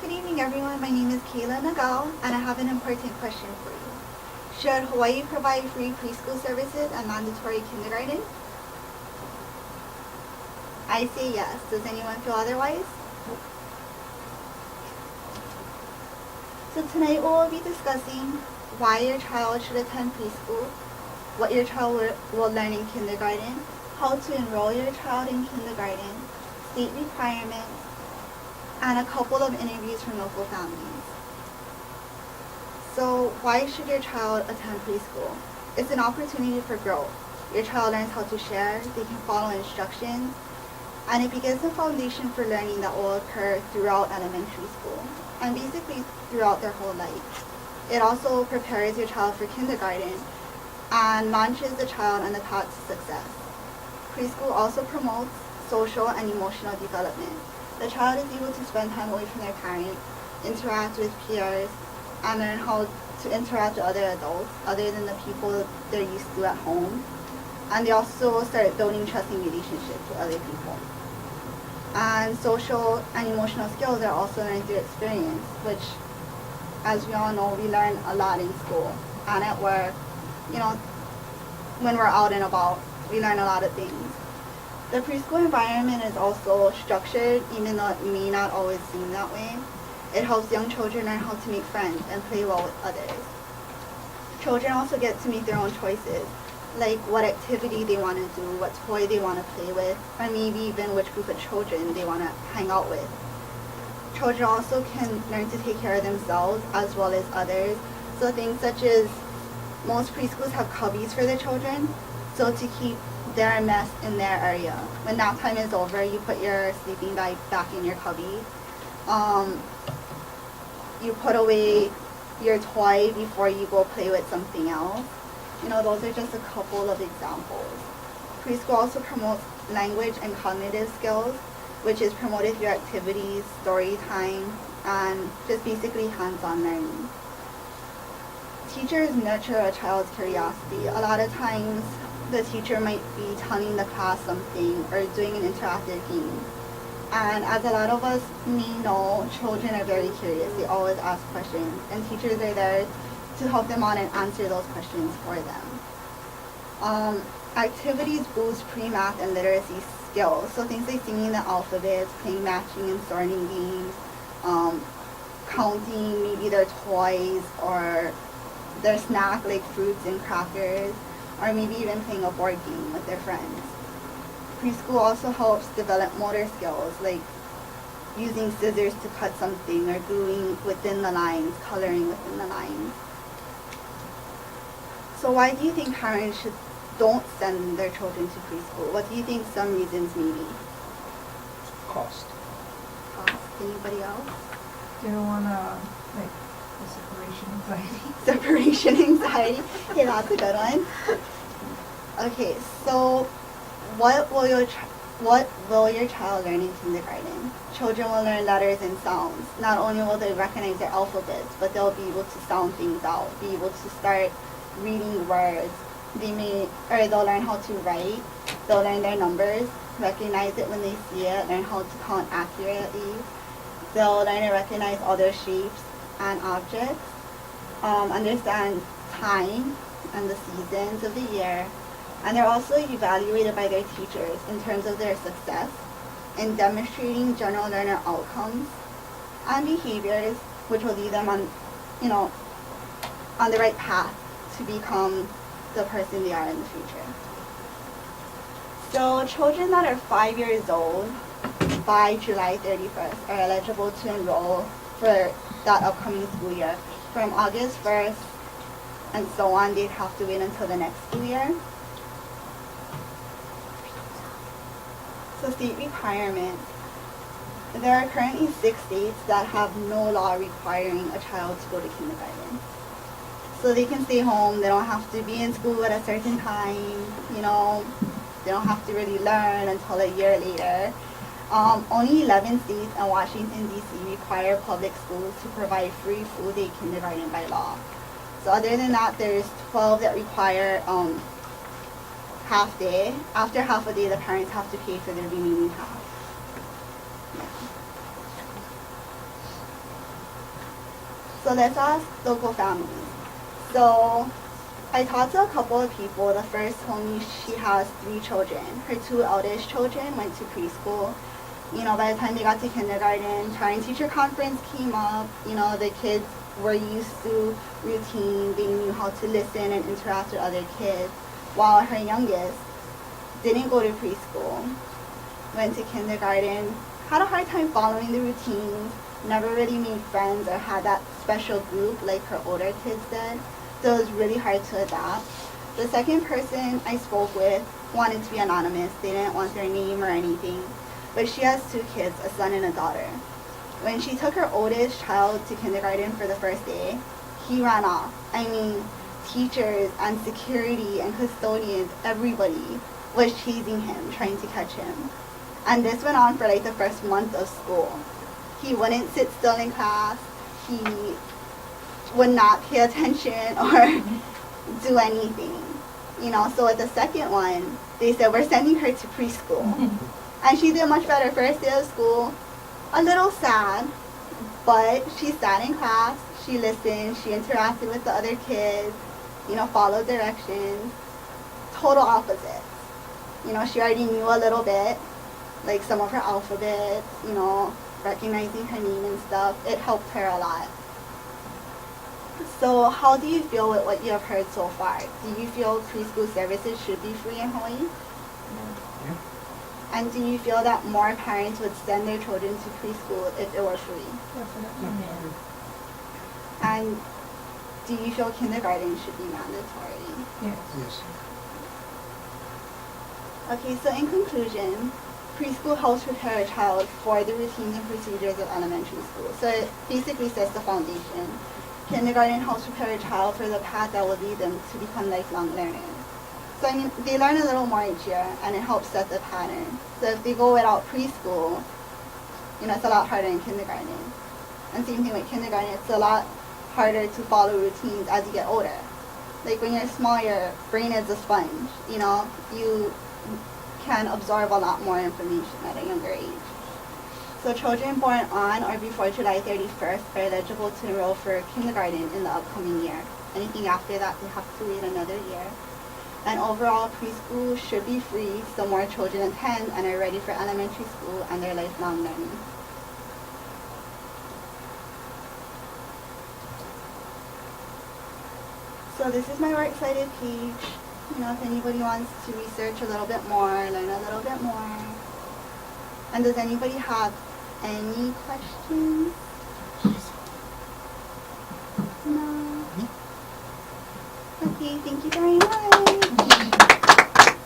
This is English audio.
Good evening, everyone. My name is Kayla Nagao, and I have an important question for you. Should Hawaii provide free preschool services and mandatory kindergarten? I say yes. Does anyone feel otherwise? So tonight we will be discussing why your child should attend preschool, what your child will learn in kindergarten, how to enroll your child in kindergarten, state requirements, and a couple of interviews from local families. So why should your child attend preschool? It's an opportunity for growth. Your child learns how to share, they can follow instructions, and it begins a foundation for learning that will occur throughout elementary school and basically throughout their whole life. It also prepares your child for kindergarten and launches the child on the path to success. Preschool also promotes social and emotional development. The child is able to spend time away from their parents, interact with peers, and learn how to interact with other adults other than the people they're used to at home. And they also start building trusting relationships with other people. And social and emotional skills are also learned through experience, which, as we all know, we learn a lot in school and at work. When we're out and about, we learn a lot of things. The preschool environment is also structured, even though it may not always seem that way. It helps young children learn how to make friends and play well with others. Children also get to make their own choices, like what activity they want to do, what toy they want to play with, or maybe even which group of children they want to hang out with. Children also can learn to take care of themselves as well as others. So things such as most preschools have cubbies for their children, so to keep their mess in their area. When nap time is over, you put your sleeping bag back in your cubby. You put away your toy before you go play with something else. Those are just a couple of examples. Preschool also promotes language and cognitive skills, which is promoted through activities, story time, and just basically hands-on learning. Teachers nurture a child's curiosity. A lot of times, the teacher might be telling the class something or doing an interactive game. And as a lot of us may know, children are very curious. They always ask questions, and teachers are there to help them out and answer those questions for them. Activities boost pre-math and literacy skills. So things like singing the alphabet, playing matching and sorting games, counting maybe their toys or their snack like fruits and crackers, or maybe even playing a board game with their friends. Preschool also helps develop motor skills, like using scissors to cut something or gluing within the lines, coloring within the lines. So why do you think parents don't send their children to preschool? What do you think some reasons may be? Cost. Cost. Anybody else? They don't want to, the separation anxiety. Separation anxiety. Okay, that's a good one. Okay, so what will your child learn in kindergarten? Children will learn letters and sounds. Not only will they recognize their alphabets, but they'll be able to sound things out, be able to start reading words. They'll learn how to write. They'll learn their numbers, recognize it when they see it, learn how to count accurately. They'll learn to recognize other shapes and objects, understand time and the seasons of the year, and they're also evaluated by their teachers in terms of their success in demonstrating general learner outcomes and behaviors, which will lead them on the right path to become the person they are in the future. So children that are 5 years old by July 31st are eligible to enroll for that upcoming school year. From August 1st and so on, they'd have to wait until the next school year. So state requirements. There are currently 6 states that have no law requiring a child to go to kindergarten. So they can stay home, they don't have to be in school at a certain time, they don't have to really learn until a year later. Only 11 states and Washington, D.C. require public schools to provide free full-day kindergarten by law. So other than that, there's 12 that require half day. After half a day, the parents have to pay for the remaining half. So let's ask local families. So I talked to a couple of people. The first told me she has 3 children. Her 2 eldest children went to preschool. You know, by the time they got to kindergarten, parent-teacher conference came up. You know, the kids were used to routine. They knew how to listen and interact with other kids. While her youngest didn't go to preschool, went to kindergarten, had a hard time following the routines, never really made friends or had that special group like her older kids did. So it was really hard to adapt. The second person I spoke with wanted to be anonymous. They didn't want their name or anything. But she has 2 kids, a son and a daughter. When she took her oldest child to kindergarten for the first day, he ran off. I mean, teachers and security and custodians, everybody was chasing him, trying to catch him. And this went on for like the first month of school. He wouldn't sit still in class. He would not pay attention or do anything. You know, so at the second one, they said, we're sending her to preschool. And she did much better. First day of school, a little sad, but she sat in class, she listened, she interacted with the other kids, you know, followed directions. Total opposite. You know, she already knew a little bit, like some of her alphabet, you know, recognizing her name and stuff. It helped her a lot. So how do you feel with what you have heard so far? Do you feel preschool services should be free in Hawaii? Yeah. And do you feel that more parents would send their children to preschool if it were free? Definitely. And do you feel kindergarten should be mandatory? Yes. Yes. Okay, so in conclusion, preschool helps prepare a child for the routines and procedures of elementary school. So it basically sets the foundation. Kindergarten helps prepare a child for the path that will lead them to become lifelong learners. So I mean, they learn a little more each year, and it helps set the pattern. So if they go without preschool, you know, it's a lot harder in kindergarten. And same thing with kindergarten, it's a lot harder to follow routines as you get older. Like when you're small, your brain is a sponge, you know, you can absorb a lot more information at a younger age. So children born on or before July 31st are eligible to enroll for kindergarten in the upcoming year. Anything after that, they have to wait another year. And overall, preschool should be free so more children attend and are ready for elementary school and their lifelong learning. So this is my works cited page. You know, if anybody wants to research a little bit more, learn a little bit more. And does anybody have any questions? No? Okay, thank you very much.